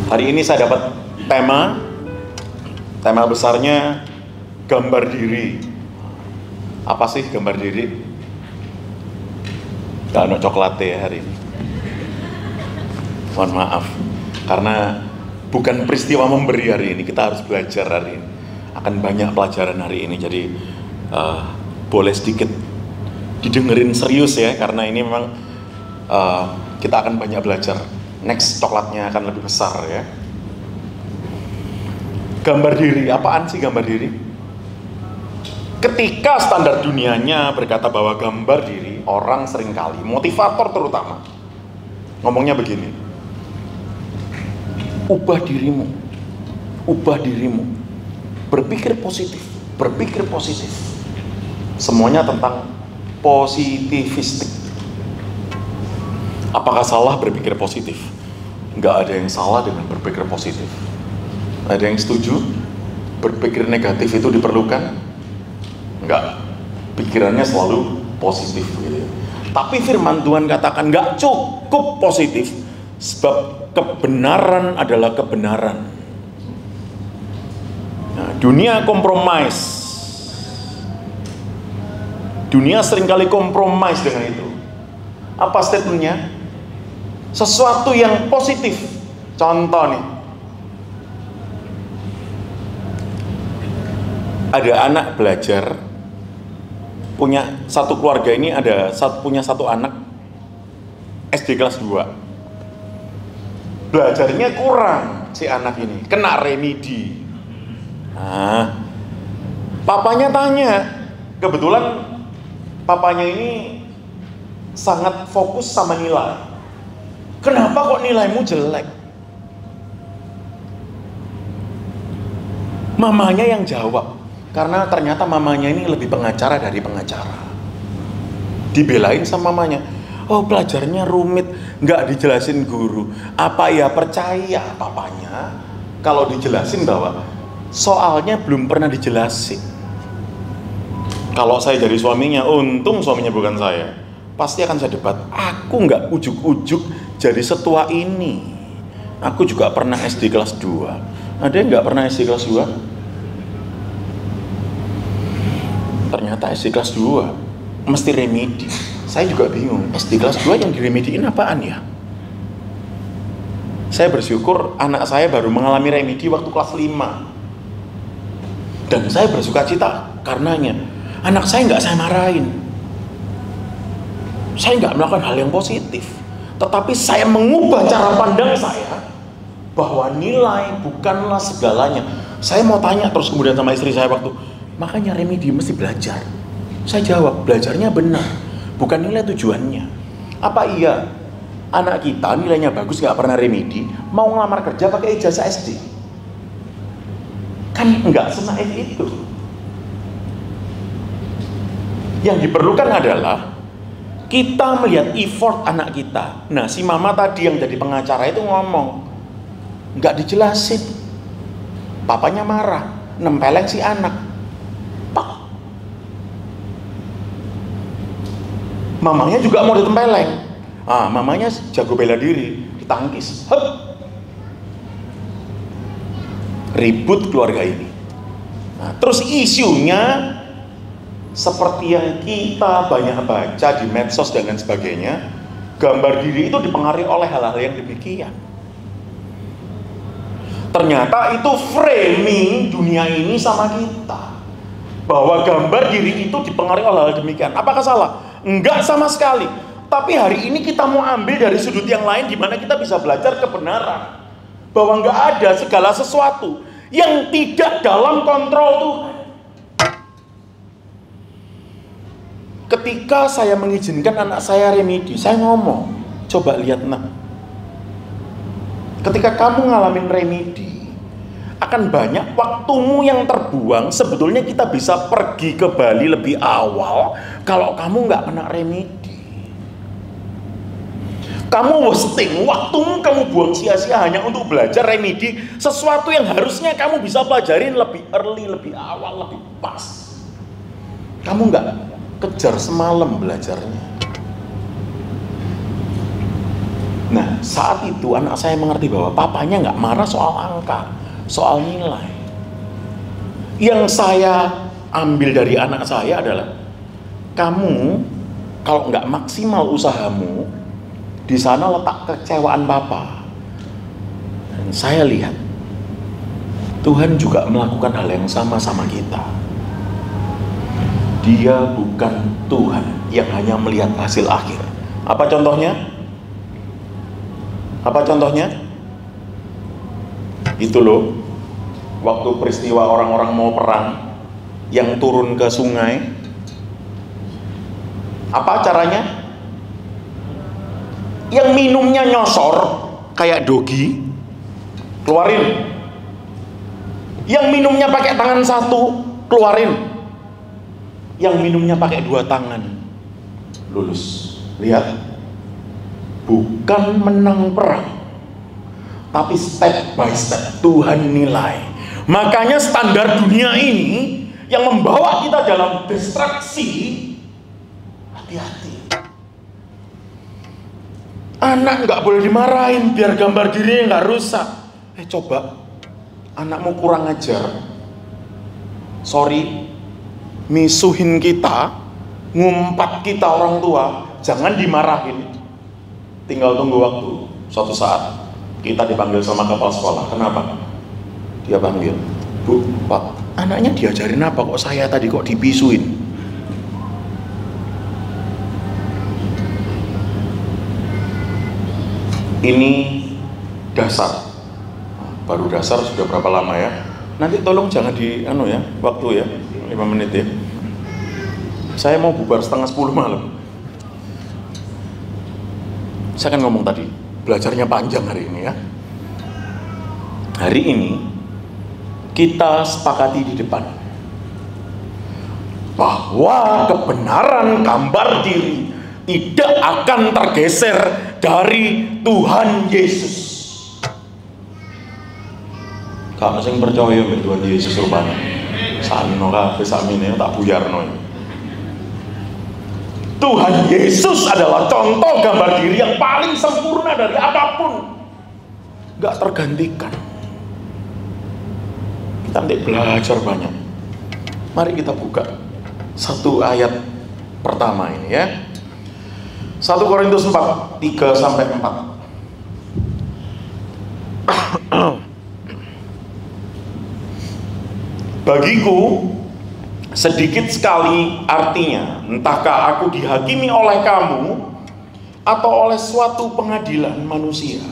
Hari ini saya dapat tema besarnya gambar diri. Apa sih gambar diri? Gak ada coklat ya hari ini. Mohon maaf, karena bukan peristiwa memberi hari ini, kita harus belajar hari ini. Akan banyak pelajaran hari ini, jadi boleh sedikit didengerin serius ya, karena ini memang kita akan banyak belajar. Next coklatnya akan lebih besar ya. Gambar diri, apaan sih gambar diri? Ketika standar dunianya berkata bahwa gambar diri, orang seringkali, motivator terutama, ngomongnya begini: ubah dirimu, berpikir positif. Semuanya tentang positivistik. Apakah salah berpikir positif? Nggak ada yang salah dengan berpikir positif. Ada yang setuju berpikir negatif itu diperlukan? Enggak. Pikirannya selalu positif gitu. Tapi firman Tuhan katakan nggak cukup positif, sebab kebenaran adalah kebenaran. Nah, dunia kompromis. Dunia seringkali kompromis dengan itu. Apa statementnya? Sesuatu yang positif. Contoh nih, ada anak belajar, punya satu keluarga ini punya satu anak SD kelas 2. Belajarnya kurang si anak ini, kena remedi. Nah, papanya tanya, kebetulan papanya ini sangat fokus sama nilai. Kenapa kok nilaimu jelek? Mamanya yang jawab, karena ternyata mamanya ini lebih pengacara dari pengacara. Dibelain sama mamanya, oh belajarnya rumit, nggak dijelasin guru. Apa ya percaya papanya kalau dijelasin bahwa soalnya belum pernah dijelasin. Kalau saya jadi suaminya, untung suaminya bukan saya, pasti akan saya debat. Aku nggak ujuk-ujuk jadi setua ini. Aku juga pernah SD kelas 2. Ada yang nggak pernah SD kelas 2? Ternyata SD kelas 2 mesti remedi. Saya juga bingung, SD kelas 2 yang diremediin apaan ya? Saya bersyukur anak saya baru mengalami remedi waktu kelas 5. Dan saya bersuka cita karenanya. Anak saya nggak saya marahin. Saya nggak melakukan hal yang positif, tetapi saya mengubah cara pandang saya bahwa nilai bukanlah segalanya. Saya mau tanya terus kemudian sama istri saya waktu, makanya remedi mesti belajar. Saya jawab, belajarnya benar, bukan nilai tujuannya. Apa iya anak kita nilainya bagus nggak pernah remedi, mau ngelamar kerja pakai ijazah SD? Kan nggak senaif itu. Yang diperlukan adalah kita melihat effort anak kita. Nah, si mama tadi yang jadi pengacara itu ngomong, nggak dijelasin. Papanya marah, nempeleng si anak. Pak. Mamanya juga mau ditempeleng. Mamanya jago bela diri, ditangkis. Hup. Ribut keluarga ini. Nah, terus isunya seperti yang kita banyak baca di medsos dan lain sebagainya, gambar diri itu dipengaruhi oleh hal-hal yang demikian. Ternyata itu framing dunia ini sama kita, bahwa gambar diri itu dipengaruhi oleh hal demikian. Apakah salah? Enggak sama sekali. Tapi hari ini kita mau ambil dari sudut yang lain, di mana kita bisa belajar kebenaran, bahwa enggak ada segala sesuatu yang tidak dalam kontrol Tuhan. Ketika saya mengizinkan anak saya remedi, saya ngomong, coba lihat nak, ketika kamu ngalamin remedi, akan banyak waktumu yang terbuang. Sebetulnya kita bisa pergi ke Bali lebih awal kalau kamu nggak kena remedi. Kamu wasting waktumu, kamu buang sia-sia hanya untuk belajar remedi sesuatu yang harusnya kamu bisa pelajarin lebih early, lebih awal, lebih pas. Kamu nggak kejar semalam belajarnya. Nah, saat itu anak saya mengerti bahwa papanya nggak marah soal angka, soal nilai. Yang saya ambil dari anak saya adalah, kamu kalau nggak maksimal usahamu, di sana letak kekecewaan papa. Dan saya lihat Tuhan juga melakukan hal yang sama sama kita. Dia bukan Tuhan yang hanya melihat hasil akhir. Apa contohnya? Apa contohnya? Itu loh, waktu peristiwa orang-orang mau perang yang turun ke sungai, apa caranya? Yang minumnya nyosor kayak dogi, keluarin. Yang minumnya pakai tangan satu, keluarin. Yang minumnya pakai dua tangan, lulus. Lihat, bukan menang perang, tapi step by step Tuhan nilai. Makanya standar dunia ini yang membawa kita dalam distraksi, hati-hati. Anak nggak boleh dimarahin biar gambar dirinya nggak rusak. Coba, anakmu kurang ajar, sorry, misuhin kita, ngumpat kita orang tua, jangan dimarahin. Tinggal tunggu waktu, suatu saat kita dipanggil sama kepala sekolah. Kenapa? Dia panggil, Bu, Pak, anaknya diajarin apa kok saya tadi kok dibisuin? Ini dasar, baru dasar sudah berapa lama ya? Nanti tolong jangan di waktu ya, 5 menit ya. Saya mau bubar setengah 10 malam. Saya kan ngomong tadi, belajarnya panjang hari ini ya. Hari ini kita sepakati di depan bahwa kebenaran gambar diri tidak akan tergeser dari Tuhan Yesus. Kamu sing percaya mbek Tuhan Yesus rupanya. Sano kabeh sakmene tak buyarno. Tuhan Yesus adalah contoh gambar diri yang paling sempurna dari apapun, gak tergantikan. Kita nanti belajar banyak. Mari kita buka satu ayat pertama ini ya, 1 Korintus 4, 3-4. Bagiku sedikit sekali artinya, entahkah aku dihakimi oleh kamu atau oleh suatu pengadilan manusia.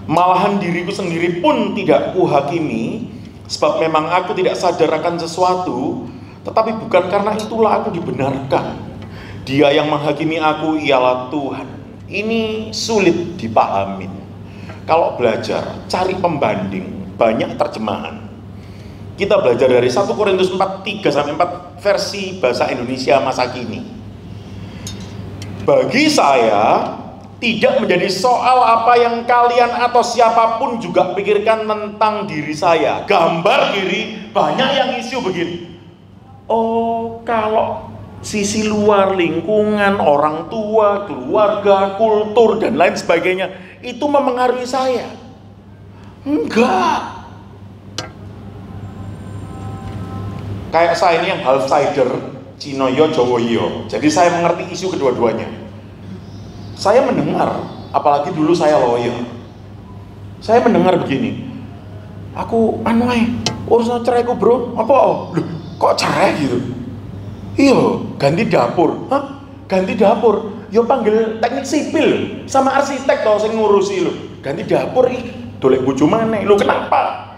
Malahan diriku sendiri pun tidak kuhakimi, sebab memang aku tidak sadar akan sesuatu, tetapi bukan karena itulah aku dibenarkan. Dia yang menghakimi aku ialah Tuhan. Ini sulit dipahamin. Kalau belajar, cari pembanding, banyak terjemahan. Kita belajar dari 1 Korintus 4, 3-4 versi bahasa Indonesia masa kini. Bagi saya, tidak menjadi soal apa yang kalian atau siapapun juga pikirkan tentang diri saya. Gambar diri, banyak yang isu begini. Oh, kalau sisi luar, lingkungan, orang tua, keluarga, kultur, dan lain sebagainya, itu memengaruhi saya. Enggak. Kayak saya ini yang half-sider, Cinoyo, Jowoyo. Jadi saya mengerti isu kedua-duanya. Saya mendengar, apalagi dulu saya lawyer. Saya mendengar begini, aku urusan ceraiku bro, apa? Loh, kok cerai gitu? Iya, ganti dapur. Hah? Ganti dapur? Yo panggil teknik sipil sama arsitek toh sing ngurusi lo. Ganti dapur dolek bojo maneh. Lo kenapa?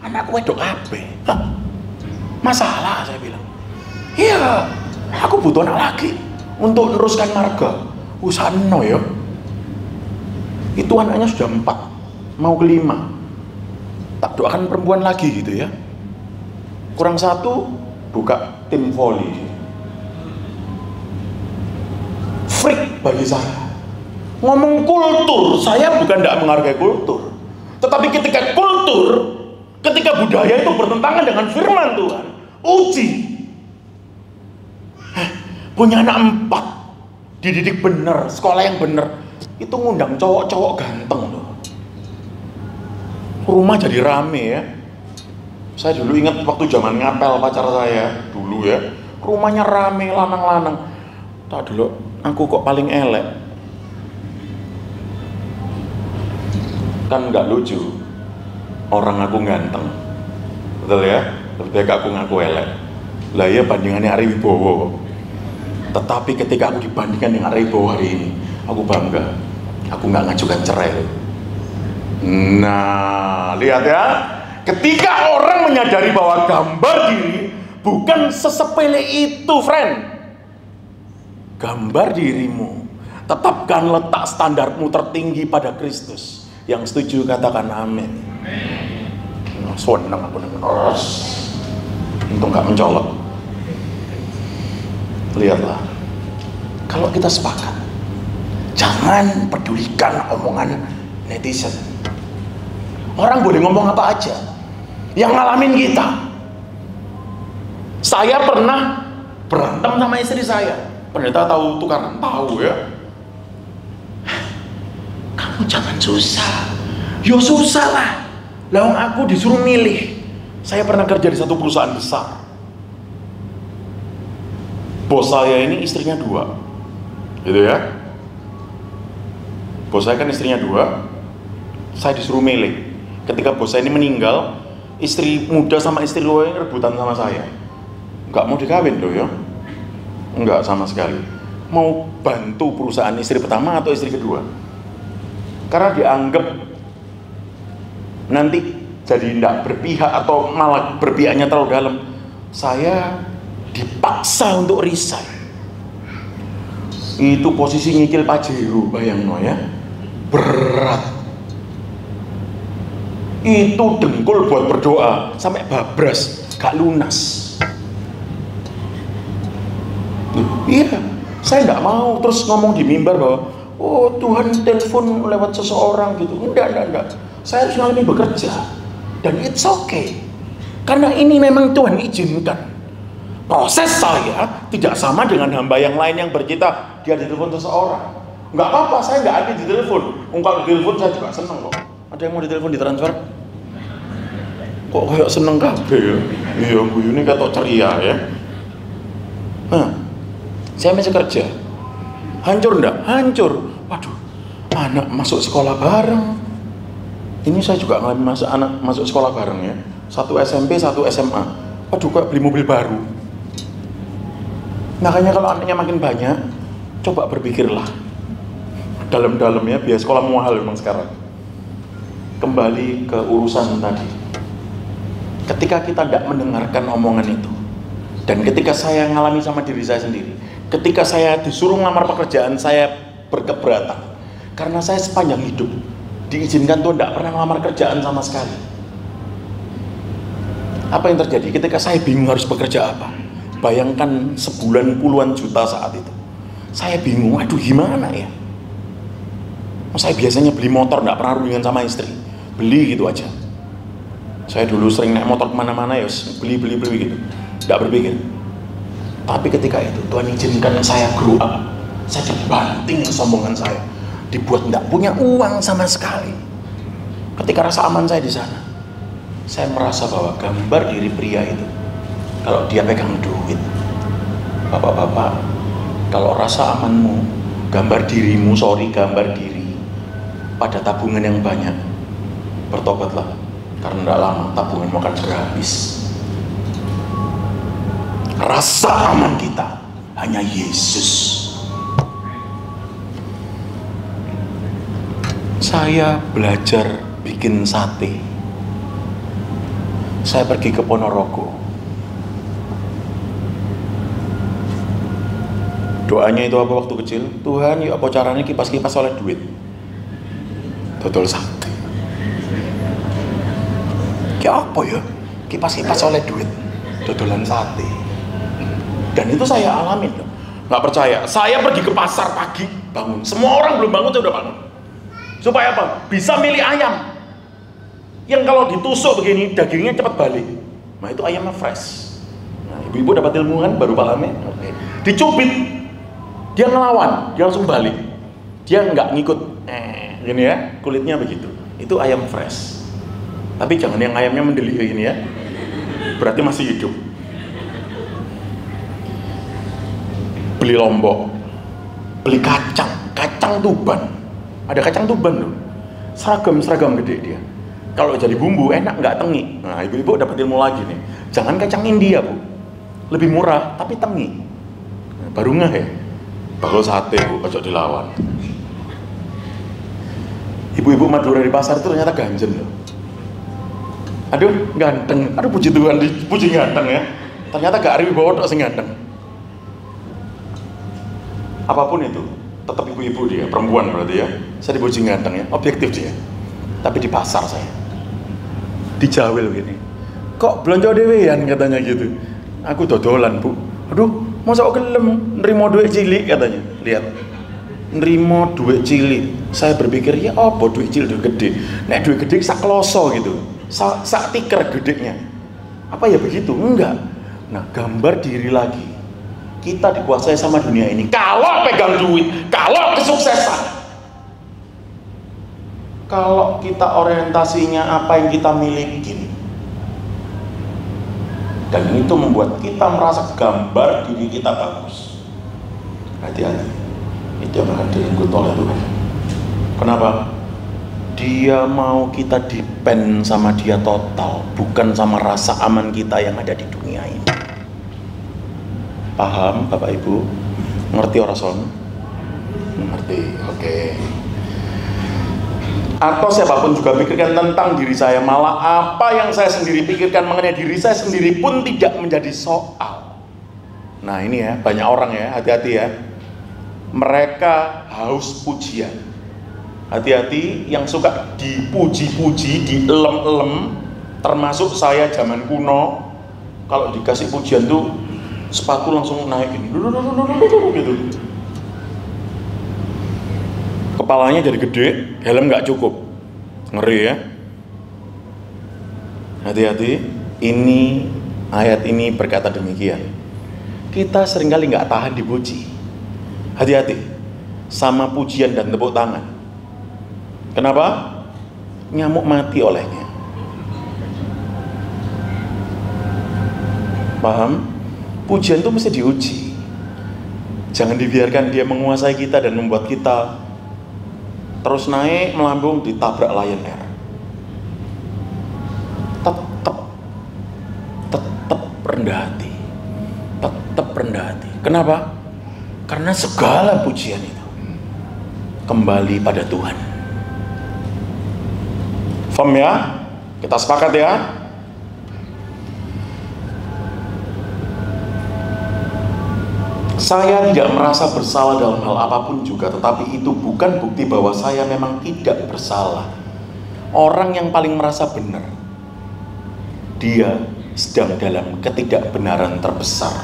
Anakku wedok kabeh. Hah? Masalah saya bilang. Iya, aku butuh anak lagi untuk meneruskan marga. Usano ya. Itu anaknya sudah 4, mau ke-5. Tak doakan perempuan lagi gitu ya. Kurang 1, buka tim voli. Freak bagi saya. Ngomong kultur, saya bukan tidak menghargai kultur. Tetapi ketika budaya itu bertentangan dengan firman Tuhan, uji. Punya anak 4, dididik benar, sekolah yang benar, itu ngundang cowok-cowok ganteng loh. Rumah jadi rame ya. Saya dulu ingat waktu zaman ngapel pacar saya dulu ya, rumahnya rame lanang-lanang. Tak dulu aku kok paling elek. Kan nggak lucu orang aku ganteng, betul ya? Lebih baik aku ngaku elek. Lah ya bandingannya Ari Wibowo. Tetapi ketika aku dibandingkan dengan Ari Wibowo hari ini, aku bangga. Aku nggak ngajukan cerai. Nah, lihat ya. Ketika orang menyadari bahwa gambar diri bukan sesepele itu, friend. Gambar dirimu. Tetapkan letak standarmu tertinggi pada Kristus. Yang setuju katakan amin. Senang aku dengar. Untung nggak mencolok. Lihatlah, kalau kita sepakat, jangan pedulikan omongan netizen. Orang boleh ngomong apa aja, yang ngalamin kita. Saya pernah berantem sama istri saya. Pendeta tahu tukaran, tahu ya. Kamu jangan susah. Yo susah lah. Lalu aku disuruh milih. Saya pernah kerja di satu perusahaan besar. Bos saya ini istrinya 2, gitu ya. Bos saya kan istrinya 2. Saya disuruh milih. Ketika bos saya ini meninggal, istri muda sama istri tua ini rebutan sama saya. Nggak mau dikawin loh ya. Nggak sama sekali. Mau bantu perusahaan istri pertama atau istri kedua. Karena dianggap nanti jadi tidak berpihak atau malah berpihaknya terlalu dalam. Saya dipaksa untuk resign. Itu posisi nyicil Pajero, bayangno ya. Berat. Itu dengkul buat berdoa sampai babras, gak lunas. Iya, saya nggak mau terus ngomong di mimbar bahwa oh Tuhan telepon lewat seseorang gitu. Enggak. Saya harus ngalamin bekerja. Dan it's okay. Karena ini memang Tuhan izinkan. Proses saya tidak sama dengan hamba yang lain yang bercita dia ditelepon seseorang. Nggak apa-apa, saya nggak ada ditelepon. Kalau ditelepon saya juga seneng kok. Ada yang mau ditelepon ditransfer? Kok kayak seneng kabeh ya? Iya, guyune kayak ceria ya. Nah, saya masih kerja. Hancur enggak? Hancur. Waduh, anak masuk sekolah bareng. Ini saya juga ngalamin anak masuk sekolah bareng ya. Satu SMP, satu SMA. Waduh, kayak beli mobil baru. Makanya kalau anaknya makin banyak, coba berpikirlah dalam-dalamnya biaya sekolah mahal memang sekarang. Kembali ke urusan tadi. Ketika kita tidak mendengarkan omongan itu, dan ketika saya ngalami sama diri saya sendiri, ketika saya disuruh ngelamar pekerjaan, saya berkeberatan. Karena saya sepanjang hidup diizinkan Tuhan tidak pernah ngelamar kerjaan sama sekali. Apa yang terjadi? Ketika saya bingung harus bekerja apa, bayangkan sebulan puluhan juta saat itu. Saya bingung, aduh gimana ya? Saya biasanya beli motor, tidak pernah rundingan sama istri, beli gitu aja. Saya dulu sering naik motor kemana-mana ya, beli gitu, tidak berpikir. Tapi ketika itu Tuhan izinkan saya grow up, saya dibanting kesombongan saya, dibuat tidak punya uang sama sekali. Ketika rasa aman saya di sana, saya merasa bahwa gambar diri pria itu, kalau dia pegang duit, bapak-bapak, kalau rasa amanmu, gambar diri pada tabungan yang banyak, bertobatlah, karena tidak lama tabunganmu akan berhabis. Rasa aman kita hanya Yesus. Saya belajar bikin sate. Saya pergi ke Ponorogo. Doanya itu apa waktu kecil? Tuhan, ya apa caranya kipas-kipas oleh duit? Dodol sate. Ya apa ya? Kipas-kipas oleh duit. Dodolan sate. Dan itu saya alamin loh. Nggak percaya. Saya pergi ke pasar pagi, bangun. Semua orang belum bangun, saya udah bangun. Supaya apa? Bisa milih ayam. Yang kalau ditusuk begini, dagingnya cepat balik. Nah itu ayamnya fresh. Nah ibu-ibu dapat ilmu kan, baru pahamnya. Oke. Dicubit, dia ngelawan, dia langsung balik. Dia nggak ngikut, gini ya, kulitnya begitu. Itu ayam fresh. Tapi jangan yang ayamnya mendelik ini ya, berarti masih hidup. Beli lombok, beli kacang Tuban. Ada kacang Tuban loh, seragam gede dia. Kalau jadi bumbu enak nggak tengi. Nah ibu-ibu dapat ilmu lagi nih. Jangan kacang India bu, lebih murah tapi tengi. Baru ngeh ya. Bakul sate bu, ojo dilawan. Ibu-ibu Madura di pasar itu ternyata ganjen loh. Aduh ganteng, aduh puji Tuhan dipuji ganteng ya. Ternyata gak ari bawa tok sing ganteng. Apapun itu, tetap ibu-ibu dia, perempuan berarti ya. Saya dipuji ganteng ya, objektif dia. Tapi di pasar saya dijawil gini. Kok belanja dewean katanya gitu. Aku dodolan bu. Aduh, masa kok gelem nerimo duit cilik katanya. Lihat. Nerimo duit cilik. Saya berpikir ya apa duit cilik duit gede. Nek duit gede sak kloso gitu. Sak tiker gedenya. Apa ya begitu? Enggak. Nah, gambar diri lagi. Kita dikuasai sama dunia ini. Kalau pegang duit, kalau kesuksesan. Kalau kita orientasinya apa yang kita miliki. Dan itu membuat kita merasa gambar diri kita bagus. Hati-hati. Itu yang akan direnggut oleh Tuhan. Kenapa? Dia mau kita depend sama dia total, bukan sama rasa aman kita yang ada di dunia ini. Paham Bapak Ibu? Ngerti orang son? Ngerti, oke. Atau siapapun juga pikirkan tentang diri saya, malah apa yang saya sendiri pikirkan mengenai diri saya sendiri pun tidak menjadi soal. Nah ini ya, banyak orang ya, hati-hati ya. Mereka haus pujian. Hati-hati yang suka dipuji-puji, dielem-elem, termasuk saya zaman kuno. Kalau dikasih pujian tuh sepatu langsung naik gini, gitu. Kepalanya jadi gede, helm nggak cukup, ngeri ya. Hati-hati, ini ayat ini berkata demikian. Kita seringkali nggak tahan dipuji. Hati-hati sama pujian dan tepuk tangan. Kenapa? Nyamuk mati olehnya. Paham? Pujian itu mesti diuji. Jangan dibiarkan dia menguasai kita dan membuat kita terus naik melambung ditabrak Lion Air. Tetap rendah hati. Tetap rendah hati. Kenapa? Karena segala pujian itu kembali pada Tuhan. Faham ya? Kita sepakat ya? Saya tidak merasa bersalah dalam hal apapun juga, tetapi itu bukan bukti bahwa saya memang tidak bersalah. Orang yang paling merasa benar, dia sedang dalam ketidakbenaran terbesar.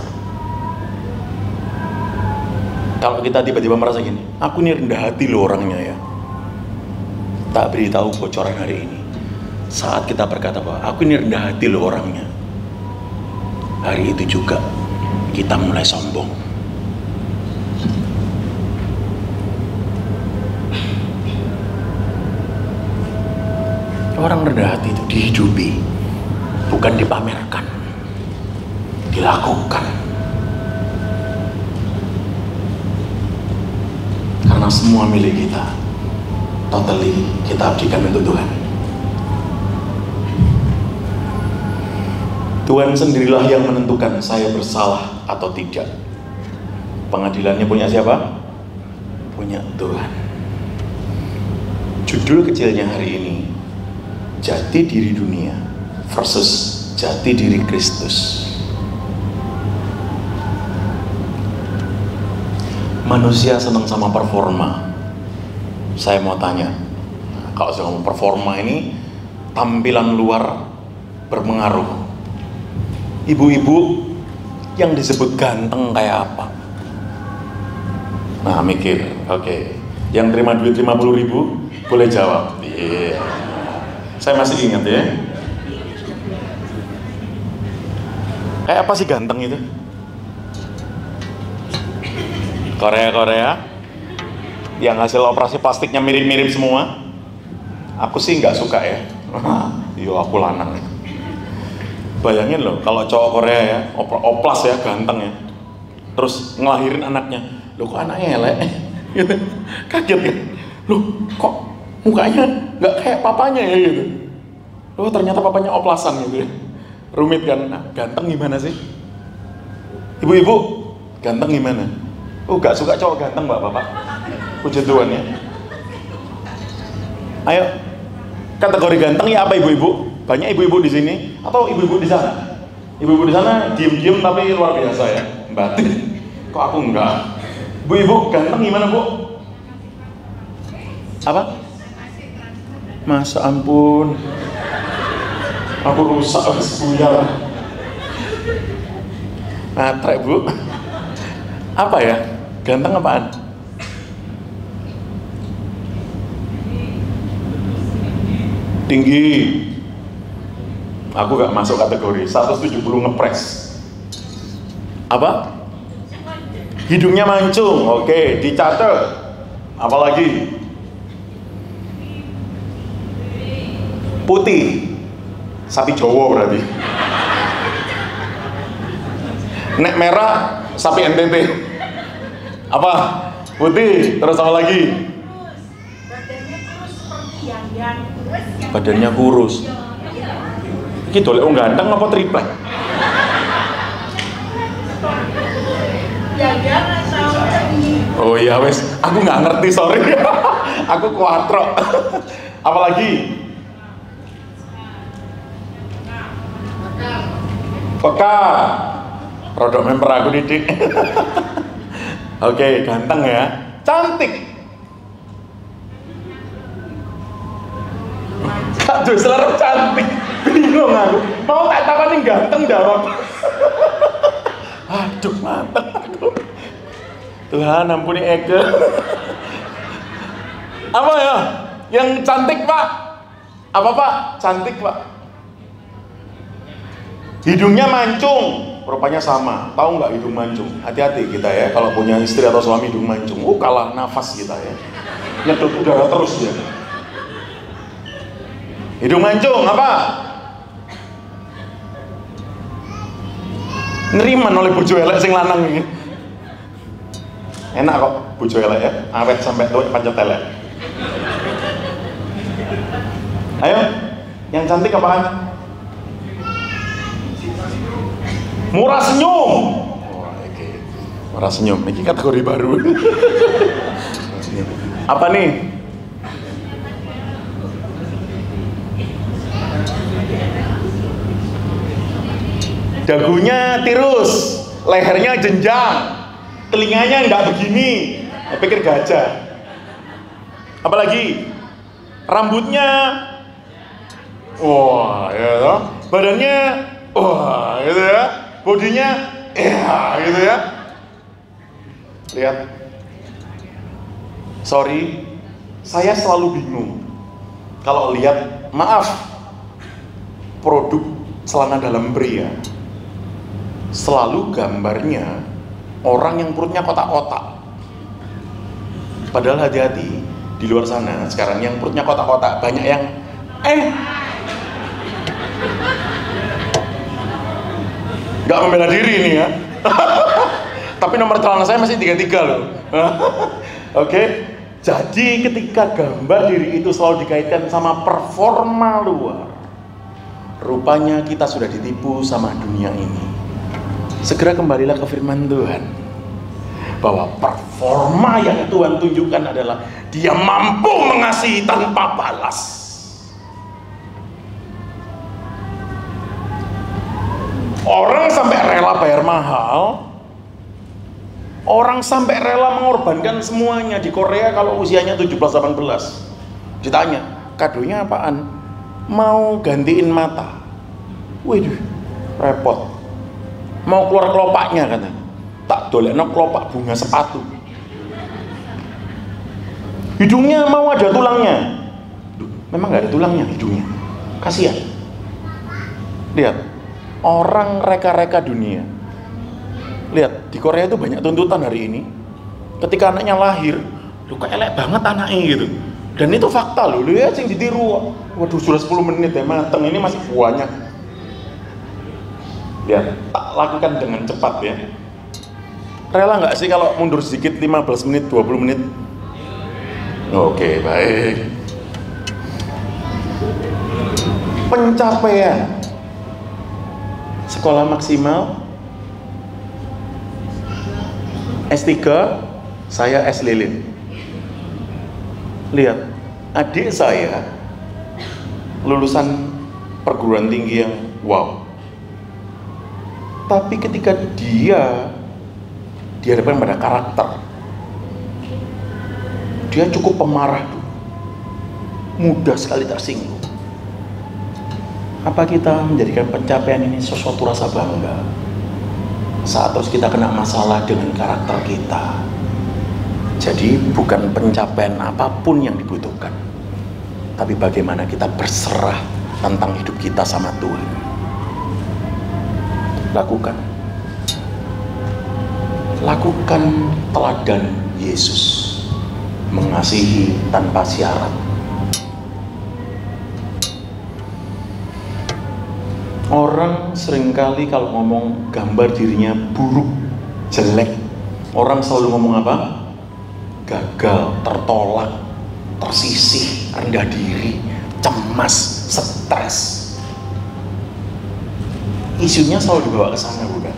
Kalau kita tiba-tiba merasa gini, aku ini rendah hati loh orangnya ya. Tak beritahu bocoran hari ini. Saat kita berkata bahwa aku ini rendah hati loh orangnya, hari itu juga kita mulai sombong. Orang rendah hati itu dihidupi, bukan dipamerkan, dilakukan. Karena semua milik kita, totally kita abdikan untuk Tuhan. Tuhan sendirilah yang menentukan saya bersalah atau tidak. Pengadilannya punya siapa? Punya Tuhan. Judul kecilnya hari ini, jati diri dunia versus jati diri Kristus. Manusia senang sama performa. Saya mau tanya, kalau saya ngomong performa ini, tampilan luar berpengaruh. Ibu-ibu yang disebut ganteng kayak apa? Nah mikir, oke. Yang terima duit 50.000 boleh jawab. Iya. Saya masih ingat ya. Kayak apa sih ganteng itu? Korea. yang hasil operasi plastiknya mirip-mirip semua. Aku sih nggak suka ya. Yo aku lanang. Bayangin loh kalau cowok Korea ya, oplas ya, ganteng ya, terus ngelahirin anaknya, loh kok anaknya elek, gitu. Kaget kan, loh kok mukanya nggak kayak papanya ya gitu. Loh ternyata papanya oplasan gitu ya. Rumit kan. Nah, ganteng gimana sih? Ibu-ibu, ganteng gimana? Oh nggak suka cowok ganteng bapak-bapak. Puji Tuhan ya. Ayo, kategori ganteng ya apa ibu-ibu? Banyak ibu-ibu di sini atau ibu-ibu di sana? Ibu-ibu di sana diem-diem tapi luar biasa ya, batin. Kok aku enggak? Bu-ibu ganteng gimana bu? Apa? Masa ampun, aku rusak buyar. Matre bu. Apa ya? Ganteng apaan? Tinggi. Aku gak masuk kategori 170 ngepres. Apa? Hidungnya mancung. Oke, dicatat. Apalagi? Putih. Sapi Jawa berarti. Nek merah, sapi NTT. Apa? Putih. Terus apa lagi? Badannya kurus. Iki dolek wong ganteng apa triplek? Oh iya wes, aku nggak ngerti sorry. Aku kuatro. Apalagi? Pekar. Produk member aku didik. Oke, ganteng ya. Cantik. Aduh, selalu cantik. Bingung aku. Mau tak takoni ganteng jawab. Aduh, mantep aku. Tuhan ampuni Eke. Apa ya? Yang cantik pak? Apa pak? Cantik pak. Hidungnya mancung. Rupanya sama. Tahu nggak hidung mancung? Hati-hati kita ya. Kalau punya istri atau suami hidung mancung. Kalah nafas kita ya. Nyedot udara terus ya. Hidung mancung apa? Neriman oleh bojo elek sing lanang ini. Enak kok bojo elek ya, awet sampai tuwek pancet elek. Ayo, yang cantik apaan? Murah senyum. Oh, oke. Murah senyum, ini kategori baru. Apa nih? Dagunya tirus, lehernya jenjang, telinganya nggak begini, saya pikir gajah. Apalagi rambutnya, wah ya toh, badannya, wah gitu ya, bodinya, ya gitu ya. Lihat, sorry, saya selalu bingung kalau lihat, maaf, produk celana dalam pria. Selalu gambarnya orang yang perutnya kotak-kotak. Padahal hati-hati, di luar sana sekarang yang perutnya kotak-kotak banyak yang nggak membela diri ini ya. Tapi nomor celana saya masih 33 loh. Oke. Jadi ketika gambar diri itu selalu dikaitkan sama performa luar, rupanya kita sudah ditipu sama dunia ini. Segera kembalilah ke firman Tuhan bahwa performa yang Tuhan tunjukkan adalah Dia mampu mengasihi tanpa balas. Orang sampai rela bayar mahal, orang sampai rela mengorbankan semuanya di Korea kalau usianya 17-18. Ditanya, kadonya apaan? Mau gantiin mata. Waduh, repot. Mau keluar kelopaknya katanya, tak dolekno kelopak bunga sepatu. Hidungnya mau ada tulangnya. Duh, memang nggak ada tulangnya hidungnya, kasihan. Lihat, orang reka-reka dunia. Lihat, di Korea itu banyak tuntutan hari ini. Ketika anaknya lahir, Duh kok elek banget anaknya gitu. Dan itu fakta loh, lu ya sing ditiru. Waduh sudah 10 menit ya mateng, ini masih banyak. Ya, tak lakukan dengan cepat ya. Rela nggak sih kalau mundur sedikit 15 menit, 20 menit? Oke, baik. Pencapaian sekolah maksimal S3, saya S lilin. Lihat, adik saya lulusan perguruan tinggi yang wow. Tapi ketika dia dihadapkan pada karakter, dia cukup pemarah, mudah sekali tersinggung. Apa kita menjadikan pencapaian ini sesuatu rasa bangga saat terus kita kena masalah dengan karakter kita? Jadi bukan pencapaian apapun yang dibutuhkan, tapi bagaimana kita berserah tentang hidup kita sama Tuhan. Lakukan teladan Yesus, mengasihi tanpa syarat. Orang seringkali kalau ngomong gambar dirinya buruk, jelek, orang selalu ngomong apa? Gagal, tertolak, tersisih, rendah diri, cemas, stres. Isunya selalu dibawa ke sana, bukan?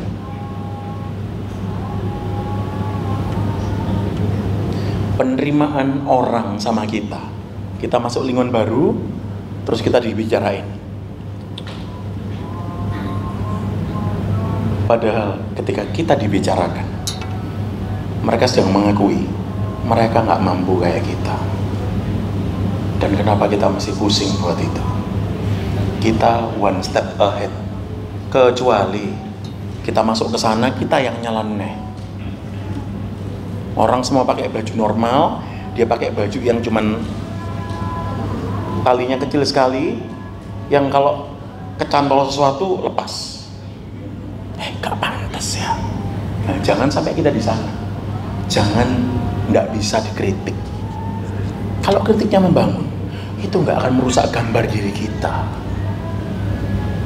Penerimaan orang sama kita. Kita masuk lingkungan baru, terus kita dibicarain. Padahal ketika kita dibicarakan, mereka sedang mengakui mereka nggak mampu kayak kita. Dan kenapa kita masih pusing buat itu? Kita one step ahead. Kecuali kita masuk ke sana, kita yang nyeleneh. Orang semua pakai baju normal, dia pakai baju yang cuman talinya kecil sekali, yang kalau kecantol sesuatu lepas. Gak pantas ya. Nah, jangan sampai kita di sana. Jangan nggak bisa dikritik. Kalau kritiknya membangun, itu nggak akan merusak gambar diri kita.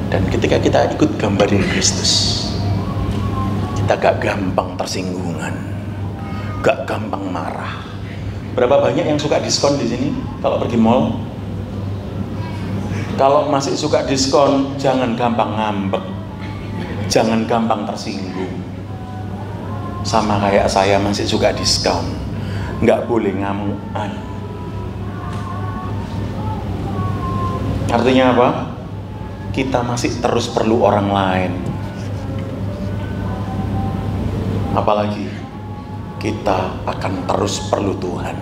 Dan ketika kita ikut gambar diri Kristus, kita gak gampang tersinggungan, gak gampang marah. Berapa banyak yang suka diskon di sini kalau pergi mall? Kalau masih suka diskon, jangan gampang ngambek, jangan gampang tersinggung. Sama kayak saya masih suka diskon, nggak boleh ngamukan. Artinya apa? Kita masih terus perlu orang lain. Apalagi kita akan terus perlu Tuhan.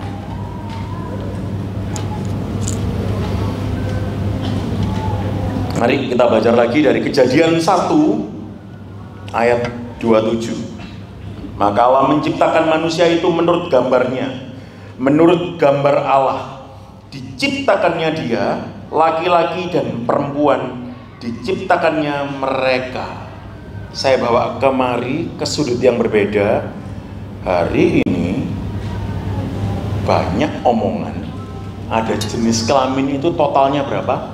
Mari kita baca lagi dari Kejadian 1 ayat 27. Maka Allah menciptakan manusia itu menurut gambarnya, menurut gambar Allah diciptakannya dia, laki-laki dan perempuan diciptakannya mereka. Saya bawa kemari ke sudut yang berbeda. Hari ini banyak omongan, ada jenis kelamin itu totalnya berapa?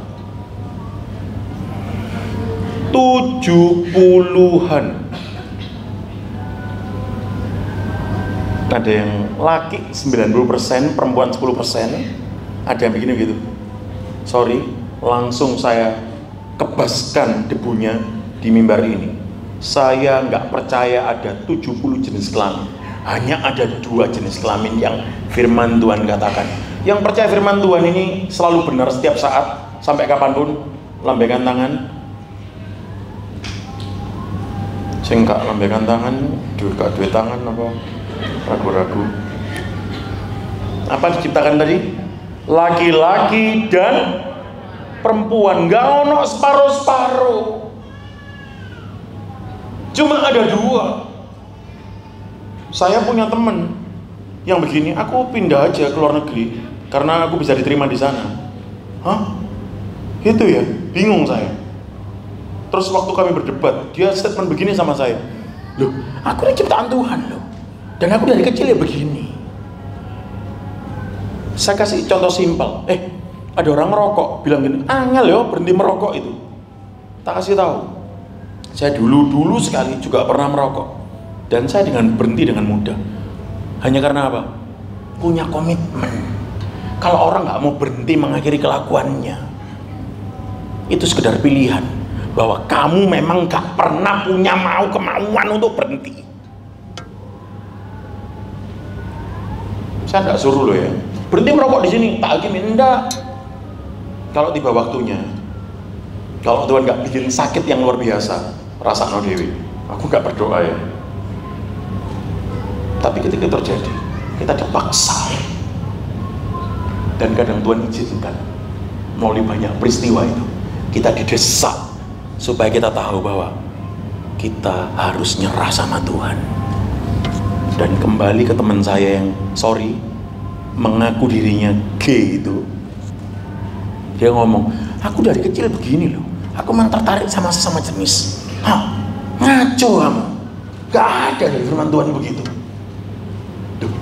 70-an. Ada yang laki 90%, perempuan 10%. Ada yang begini gitu. Sorry, langsung saya kebaskan debunya di mimbar ini. Saya nggak percaya ada 70 jenis kelamin. Hanya ada 2 jenis kelamin yang firman Tuhan katakan. Yang percaya firman Tuhan ini selalu benar setiap saat, sampai kapanpun. Lambaikan tangan. Sing gak lambaikan tangan, gak duwe tangan apa? Ragu-ragu. Apa diciptakan tadi? Laki-laki dan perempuan, nggak ono separuh-separuh. Cuma ada 2. Saya punya temen yang begini, aku pindah aja ke luar negeri karena aku bisa diterima di sana. Hah? Itu ya? Bingung saya. Terus waktu kami berdebat, dia statement begini sama saya. Loh, aku ini ciptaan Tuhan loh. Dan aku dari kecil ya begini. Saya kasih contoh simpel. Ada orang merokok, bilang gini, angel ya berhenti merokok itu. Tak kasih tahu. Saya dulu sekali juga pernah merokok. Dan saya berhenti dengan mudah. Hanya karena apa? Punya komitmen. Kalau orang nggak mau berhenti mengakhiri kelakuannya, itu sekedar pilihan. Bahwa kamu memang nggak pernah punya kemauan untuk berhenti. Saya nggak suruh loh ya, berhenti merokok di sini, tak hakimin, enggak. Kalau tiba waktunya, kalau Tuhan nggak bikin sakit yang luar biasa, rasa no dewi, aku nggak berdoa ya. Tapi ketika terjadi, kita dipaksa, dan kadang Tuhan izinkan melalui banyak peristiwa itu, kita didesak supaya kita tahu bahwa kita harus nyerah sama Tuhan. Dan kembali ke teman saya yang mengaku dirinya gay itu, dia ngomong, aku dari kecil begini loh, aku memang tertarik sama sesama jenis. Ngaco kamu, gak ada dari firman Tuhan begitu.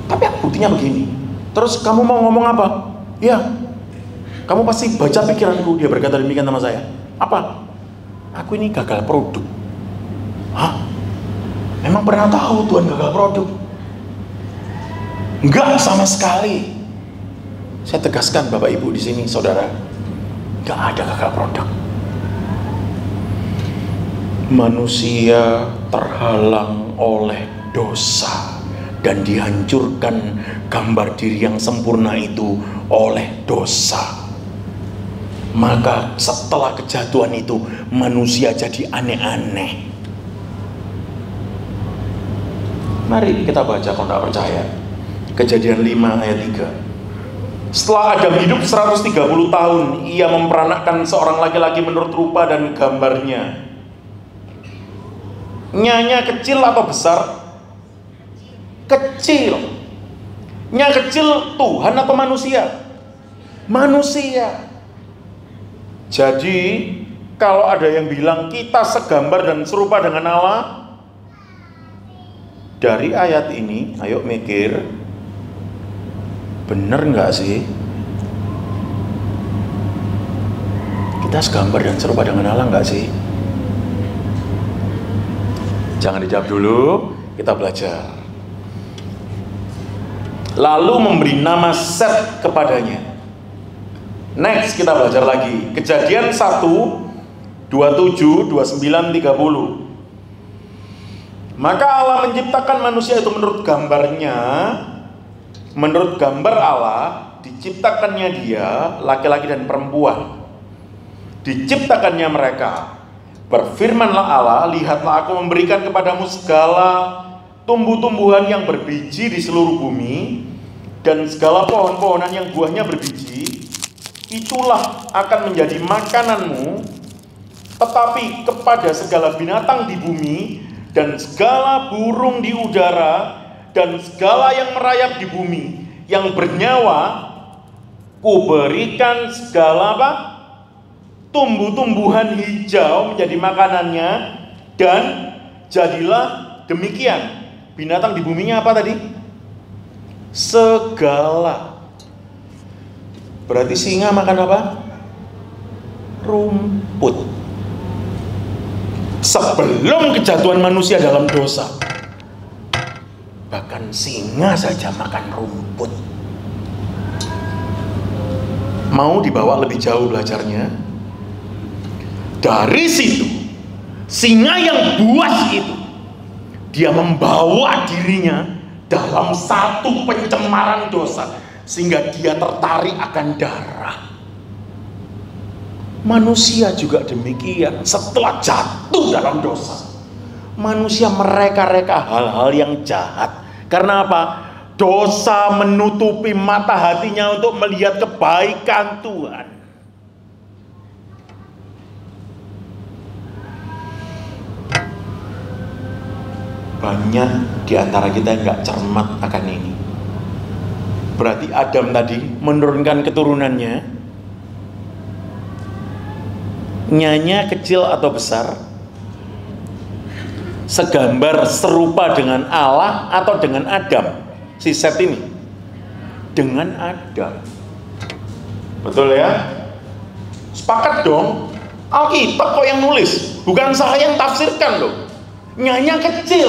Tapi buktinya begini. Terus kamu mau ngomong apa? Ya, kamu pasti baca pikiranku. Dia berkata demikian sama saya. Apa? Aku ini gagal produk. Memang pernah tahu Tuhan gagal produk? Enggak sama sekali. Saya tegaskan Bapak Ibu di sini, saudara, enggak ada gagal produk. Manusia terhalang oleh dosa dan dihancurkan gambar diri yang sempurna itu oleh dosa. Maka setelah kejatuhan itu, manusia jadi aneh-aneh. Mari kita baca kalau tidak percaya. Kejadian 5 ayat 3. Setelah Adam hidup 130 tahun, ia memperanakkan seorang laki-laki menurut rupa dan gambarnya. Nyanya kecil atau besar? Kecil. Nya kecil Tuhan atau manusia? Manusia. Jadi kalau ada yang bilang kita segambar dan serupa dengan Allah, dari ayat ini, ayo mikir, bener nggak sih? Kita segambar dan serupa dengan Allah nggak sih? Jangan dijawab dulu, kita belajar. Lalu memberi nama Set kepadanya. Next kita belajar lagi. Kejadian 1, 27, 29, 30. Maka Allah menciptakan manusia itu menurut gambarnya. Menurut gambar Allah diciptakannya dia, laki-laki dan perempuan. Diciptakannya mereka. Berfirmanlah Allah, lihatlah aku memberikan kepadamu segala tumbuh-tumbuhan yang berbiji di seluruh bumi, dan segala pohon-pohonan yang buahnya berbiji, itulah akan menjadi makananmu. Tetapi kepada segala binatang di bumi, dan segala burung di udara, dan segala yang merayap di bumi, yang bernyawa, kuberikan segala tumbuh-tumbuhan hijau menjadi makanannya, dan jadilah demikian. Binatang di buminya apa tadi? Segala. Berarti singa makan apa? Rumput. Sebelum kejatuhan manusia dalam dosa, bahkan singa saja makan rumput. Mau dibawa lebih jauh belajarnya? Dari situ, singa yang buas itu, dia membawa dirinya dalam satu pencemaran dosa, sehingga dia tertarik akan darah. Manusia juga demikian. Setelah jatuh dalam dosa, manusia mereka-reka hal-hal yang jahat. Karena apa? Dosa menutupi mata hatinya untuk melihat kebaikan Tuhan. Banyak di antara kita yang gak cermat akan ini. Berarti Adam tadi menurunkan keturunannya, nyanya kecil atau besar, segambar serupa dengan Allah atau dengan Adam, si Set ini. dengan Adam. Betul ya? Sepakat dong? Alkitab kok yang nulis, bukan saya yang tafsirkan loh. Nyanya kecil,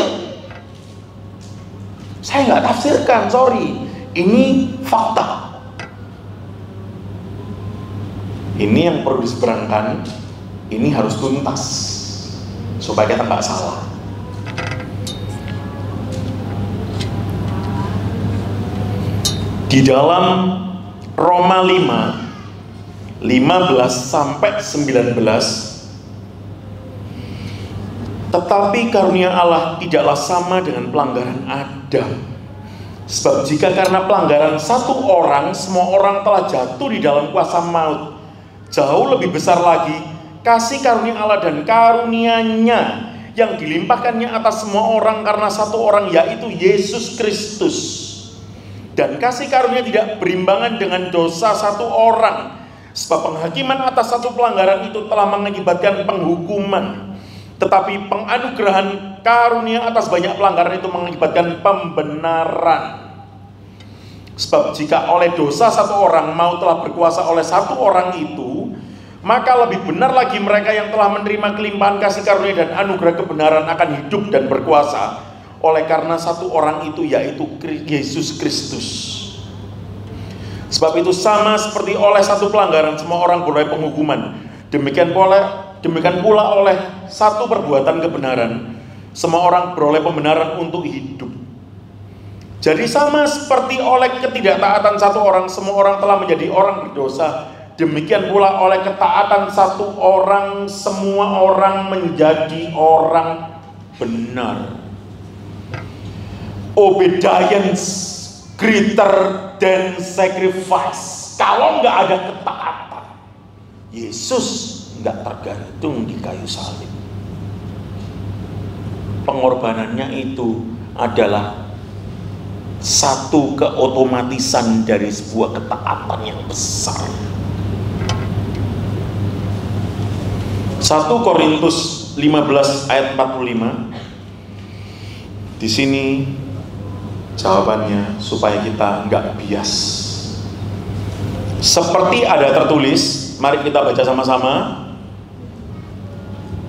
saya nggak tafsirkan, sorry. Ini fakta. Ini yang perlu diseberangkan. Ini harus tuntas supaya kita nggak salah. Di dalam Roma 5, 15 sampai 19, tetapi karunia Allah tidaklah sama dengan pelanggaran Adam. Sebab jika karena pelanggaran satu orang, semua orang telah jatuh di dalam kuasa maut, jauh lebih besar lagi kasih karunia Allah dan karunia-Nya yang dilimpahkannya atas semua orang karena satu orang, yaitu Yesus Kristus. Dan kasih karunia tidak berimbangan dengan dosa satu orang, sebab penghakiman atas satu pelanggaran itu telah mengakibatkan penghukuman. Tetapi penganugerahan karunia atas banyak pelanggaran itu mengakibatkan pembenaran. Sebab jika oleh dosa satu orang maut telah berkuasa oleh satu orang itu, maka lebih benar lagi mereka yang telah menerima kelimpahan kasih karunia dan anugerah kebenaran akan hidup dan berkuasa oleh karena satu orang itu, yaitu Yesus Kristus. Sebab itu sama seperti oleh satu pelanggaran semua orang beroleh penghukuman, demikian pula oleh satu perbuatan kebenaran semua orang beroleh pembenaran untuk hidup. Jadi sama seperti oleh ketidaktaatan satu orang semua orang telah menjadi orang berdosa, demikian pula oleh ketaatan satu orang semua orang menjadi orang benar. Obedience greater than sacrifice. Kalau nggak ada ketaatan, Yesus nggak tergantung di kayu salib. Pengorbanannya itu adalah satu keotomatisan dari sebuah ketaatan yang besar. 1 Korintus 15 ayat 45. Di sini jawabannya supaya kita nggak bias. Seperti ada tertulis, mari kita baca sama-sama.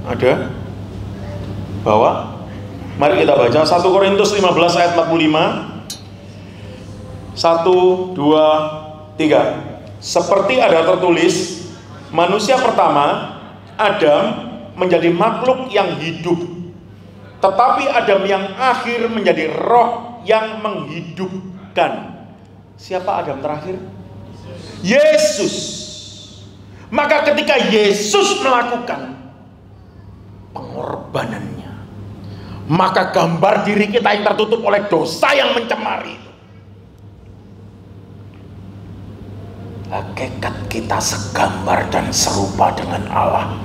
Ada? Bahwa? Mari kita baca 1 Korintus 15 ayat 45. 1, 2, 3. Seperti ada tertulis, manusia pertama, Adam, menjadi makhluk yang hidup. Tetapi Adam yang akhir menjadi roh yang menghidupkan. Siapa Adam terakhir? Yesus. Maka ketika Yesus melakukan pengorbanannya, maka gambar diri kita yang tertutup oleh dosa yang mencemari itu, hakikat kita segambar dan serupa dengan Allah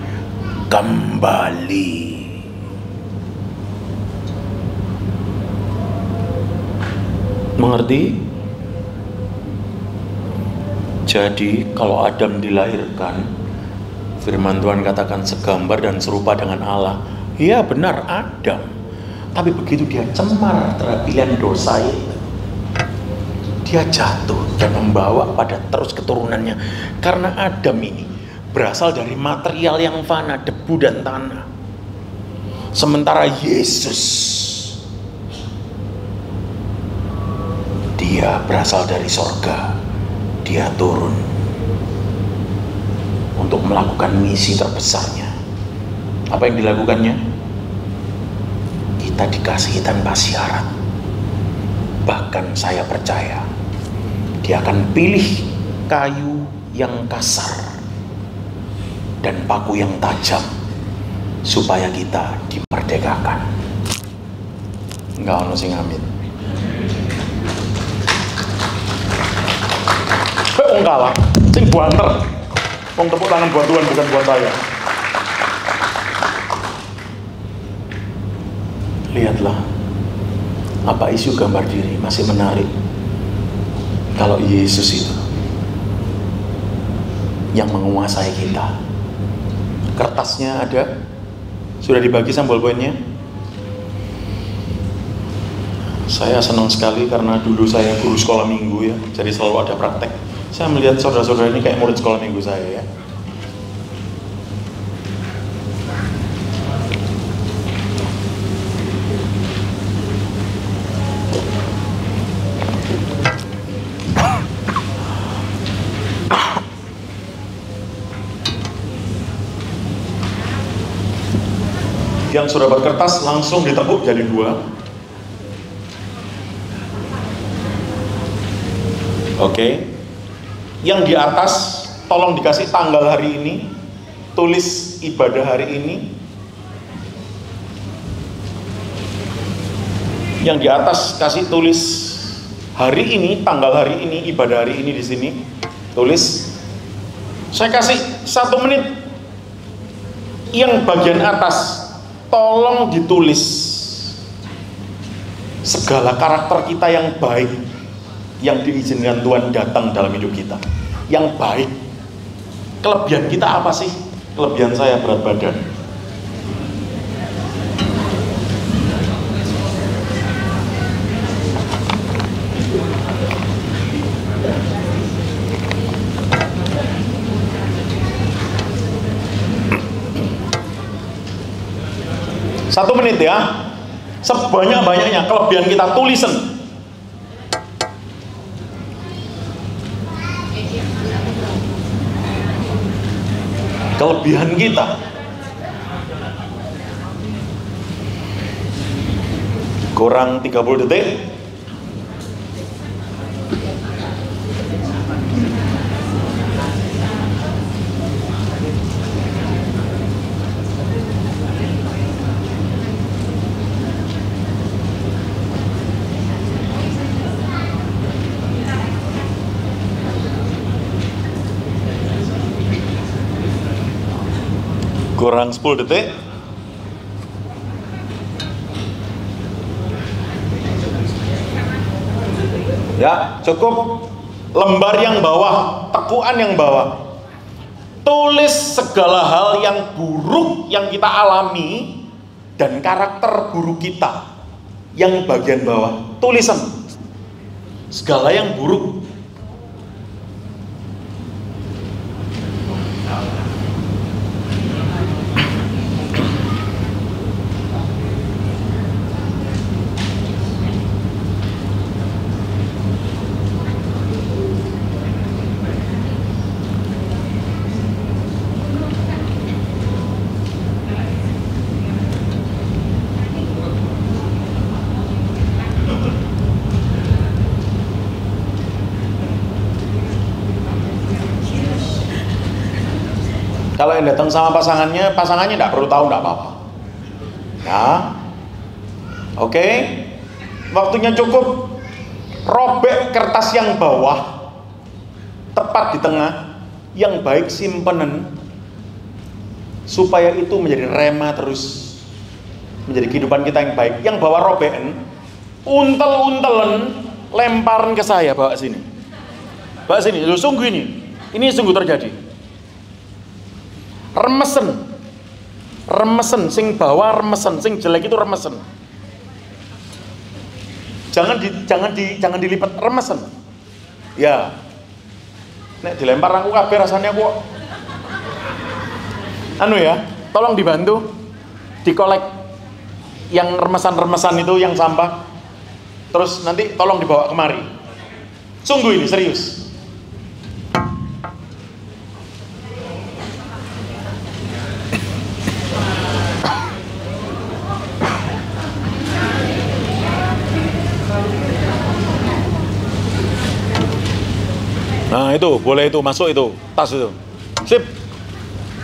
kembali. Mengerti? Jadi kalau Adam dilahirkan, firman Tuhan katakan segambar dan serupa dengan Allah. Iya benar Adam. Tapi begitu dia cemar terhadap pilihan dosa itu, dia jatuh dan membawa pada terus keturunannya. Karena Adam ini berasal dari material yang fana, debu dan tanah. Sementara Yesus, dia berasal dari sorga. Dia turun untuk melakukan misi terbesarnya. Apa yang dilakukannya? Kita dikasihi tanpa syarat. Bahkan saya percaya dia akan pilih kayu yang kasar dan paku yang tajam supaya kita dimerdekakan. Enggak ono sing amin. Wong kalah, sing banter. Wong tepuk tangan buat Tuhan, bukan buat saya. Lihatlah, apa isu gambar diri masih menarik. Kalau Yesus itu yang menguasai kita. Kertasnya ada, sudah dibagi sampul poinnya. Saya senang sekali karena dulu saya guru sekolah minggu ya, jadi selalu ada praktek. Saya melihat saudara-saudara ini kayak murid sekolah minggu saya ya. Yang sudah berkertas langsung ditekuk jadi 2. Oke. Yang di atas tolong dikasih tanggal hari ini, tulis ibadah hari ini. Yang di atas kasih tulis hari ini, tanggal hari ini, ibadah hari ini di sini. Tulis. Saya kasih 1 menit. Yang bagian atas tolong ditulis segala karakter kita yang baik yang diizinkan Tuhan datang dalam hidup kita, yang baik. Kelebihan kita apa sih? Kelebihan saya berat badan. Satu menit ya, sebanyak-banyaknya kelebihan kita tulisan. Kelebihan kita. Kurang 30 detik. Kurang 10 detik. Ya, cukup. Lembar yang bawah, tekuan yang bawah. Tulis segala hal yang buruk yang kita alami dan karakter buruk kita. Yang bagian bawah, tulisan. Segala yang buruk. Kalau yang datang sama pasangannya tidak perlu tahu, tidak apa-apa. Ya, oke. Waktunya cukup. Robek kertas yang bawah, tepat di tengah. Yang baik simpenan, supaya itu menjadi rema terus, menjadi kehidupan kita yang baik. Yang bawah robekan, untel-untelen, lemparan ke saya, bawa sini. Bawa sini, lu sungguh ini sungguh terjadi. Remesen, sing bawah remesen, sing jelek itu remesen. Jangan dilipat, remesen. Ya. Nek dilempar aku kabeh rasanya kok. Anu ya, tolong dibantu dikolek yang remesan-remesan itu, yang sampah. Terus nanti tolong dibawa kemari. Sungguh ini serius. Nah itu, boleh itu, masuk itu, tas itu. Sip.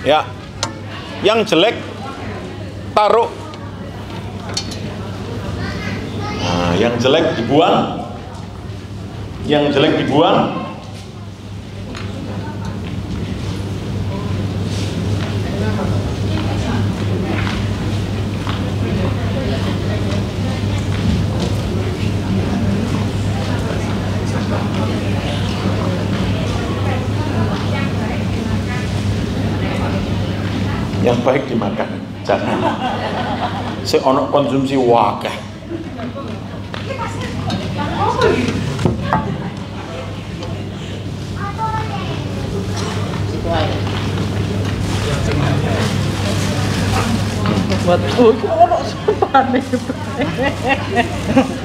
Ya. Yang jelek, taruh. Nah, yang jelek dibuang. Yang jelek dibuang. Yang baik dimakan, jangan ono konsumsi wakeh. Waduh, ono sepane.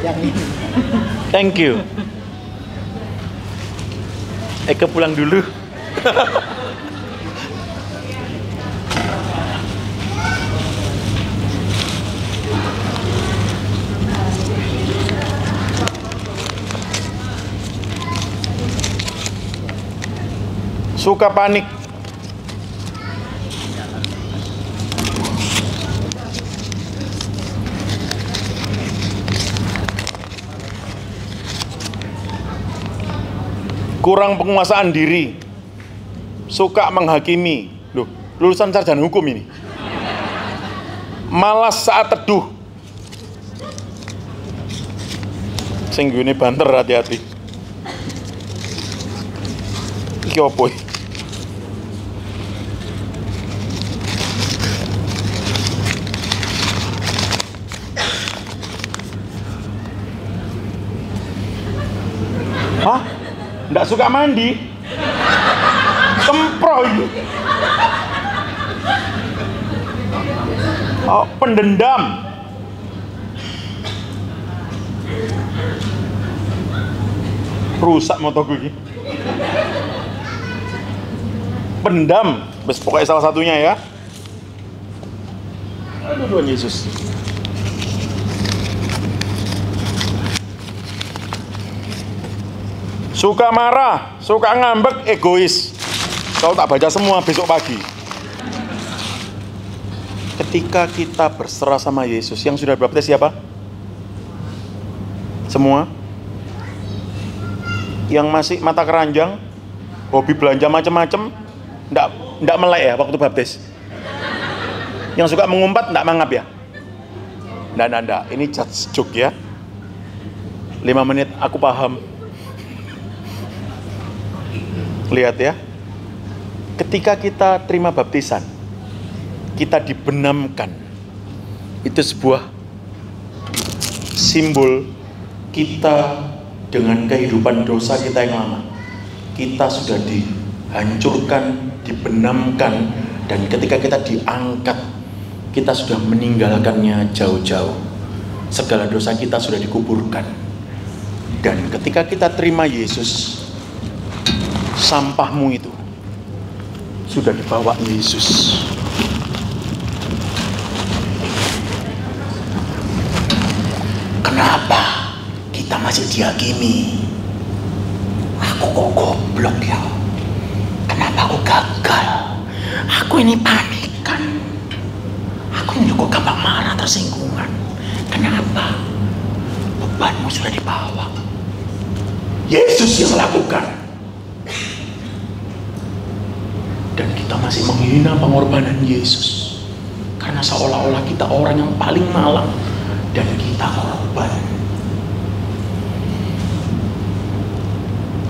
Yang ini. Thank you. Eka pulang dulu. Suka panik. Kurang penguasaan diri. Suka menghakimi. Loh, lulusan sarjana hukum ini. Malas saat teduh. Sing gune banter, hati-hati. Iki opo? Hah? Nggak suka mandi? Kempro ini. Oh, pendendam. Rusak motoku ini. Pendam, pokoknya salah satunya ya. Aduh Tuhan Yesus. Suka marah, suka ngambek, egois. Kalau tak baca semua besok pagi. Ketika kita berserah sama Yesus, yang sudah baptis siapa? Semua? Yang masih mata keranjang, hobi belanja macam-macam, ndak melek ya waktu baptis. Yang suka mengumpat ndak mangap ya? Ndak. Ini just joke ya. 5 menit aku paham. Lihat ya. Ketika kita terima baptisan, kita dibenamkan. Itu sebuah simbol kita dengan kehidupan dosa kita yang lama. Kita sudah dihancurkan, dibenamkan, dan ketika kita diangkat, kita sudah meninggalkannya jauh-jauh. Segala dosa kita sudah dikuburkan. Dan ketika kita terima Yesus, sampahmu itu sudah dibawa Yesus. Kenapa kita masih dihakimi? Aku kok goblok ya? Kenapa aku gagal? Aku ini panikan. Aku ini kok gampang marah, tersinggungan. Kenapa? Bebanmu sudah dibawa. Yesus yang lakukan. Dan kita masih menghina pengorbanan Yesus. Karena seolah-olah kita orang yang paling malang dan kita korban.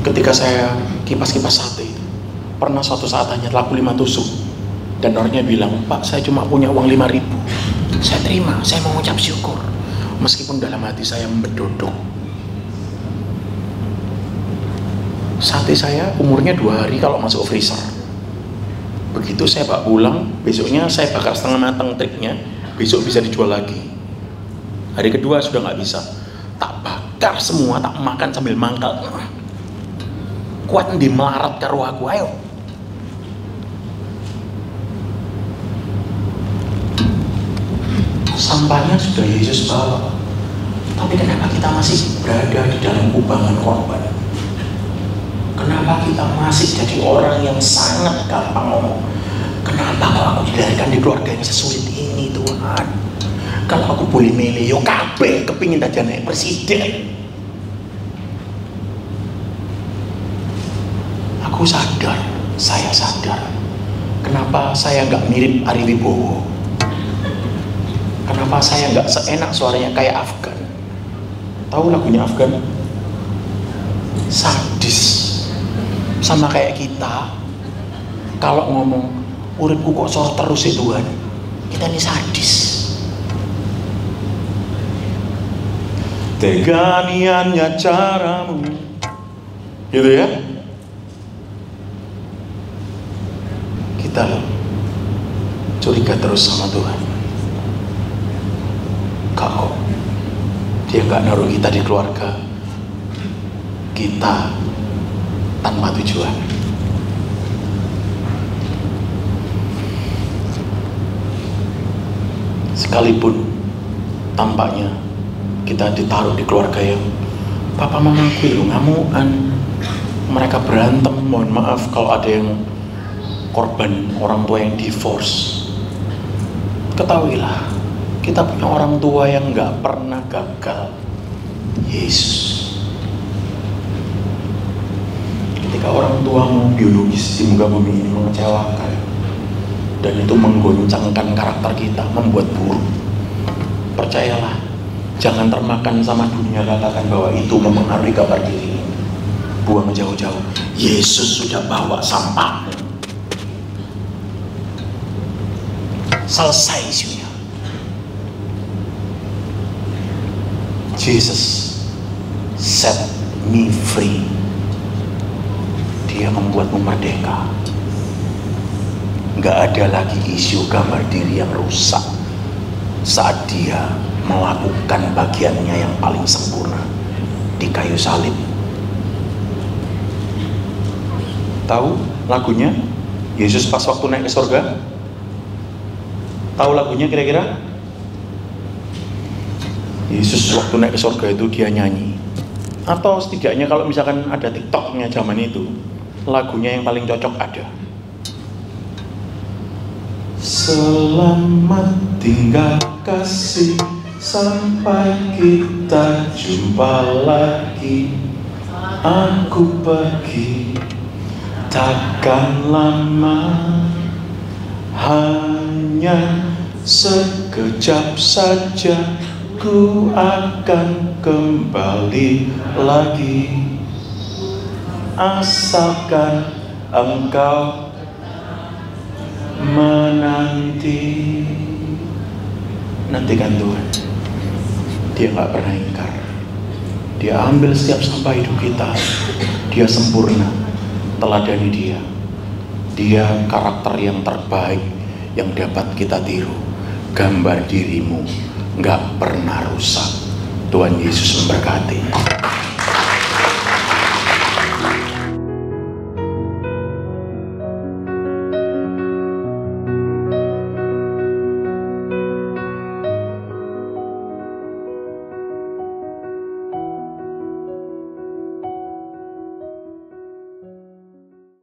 Ketika saya kipas-kipas sate itu, pernah suatu saat hanya laku 5 tusuk. Dan orangnya bilang, Pak, saya cuma punya uang 5.000. Saya terima, saya mengucap syukur. Meskipun dalam hati saya membedodok. Sate saya umurnya 2 hari kalau masuk freezer. Begitu saya bawa pulang, besoknya saya bakar setengah matang triknya, besok bisa dijual lagi. Hari kedua sudah nggak bisa. Tak bakar semua, tak makan sambil mangkal. Kuat di melarat karo aku, ayo. Sampahnya sudah Yesus bawa. Tapi kenapa kita masih berada di dalam kubangan korban? Kenapa kita masih jadi orang yang sangat gampang ngomong? Kenapa kalau aku dilahirkan di keluarga yang sesulit ini, Tuhan? Kalau aku boleh milih, yo kabeh kepingin aja naik presiden. Aku sadar, saya sadar. Kenapa saya nggak mirip Ari Wibowo? Kenapa saya nggak seenak suaranya kayak Afgan? Tahu lagunya Afgan? Sadis. Sama kayak kita, kalau ngomong uripku kok sorot terus ya Tuhan, kita ini sadis. teganiannya caramu. Gitu ya. Kita curiga terus sama Tuhan. Kok dia nggak naruh kita di keluarga kita tanpa tujuan. Sekalipun tampaknya kita ditaruh di keluarga yang papa mamaku itu ngamuan, mereka berantem, mohon maaf kalau ada yang korban orang tua yang divorce. Ketahuilah, kita punya orang tua yang gak pernah gagal, Yesus. Ketika orang tuamu biologis di muka bumi ini mengecewakan dan itu menggoncangkan karakter kita, membuat buruk, percayalah, jangan termakan sama dunia, katakan bahwa itu mempengaruhi kabar diri. Buang jauh-jauh, Yesus sudah bawa sampahmu. Selesai isunya. Jesus set me free. Dia membuatmu merdeka. Gak ada lagi isu gambar diri yang rusak saat dia melakukan bagiannya yang paling sempurna di kayu salib. Tahu lagunya? Yesus pas waktu naik ke surga? Tahu lagunya kira-kira? Yesus waktu naik ke surga itu dia nyanyi. Atau setidaknya kalau misalkan ada TikToknya zaman itu, lagunya yang paling cocok ada. Selamat tinggal kasih, sampai kita jumpa lagi. Aku pergi, takkan lama, hanya sekejap saja. Ku akan kembali lagi, asalkan engkau menanti. Nantikan Tuhan. Dia gak pernah ingkar. Dia ambil setiap sampah hidup kita. Dia sempurna. Teladani dia. Dia karakter yang terbaik yang dapat kita tiru. Gambar dirimu gak pernah rusak. Tuhan Yesus memberkati.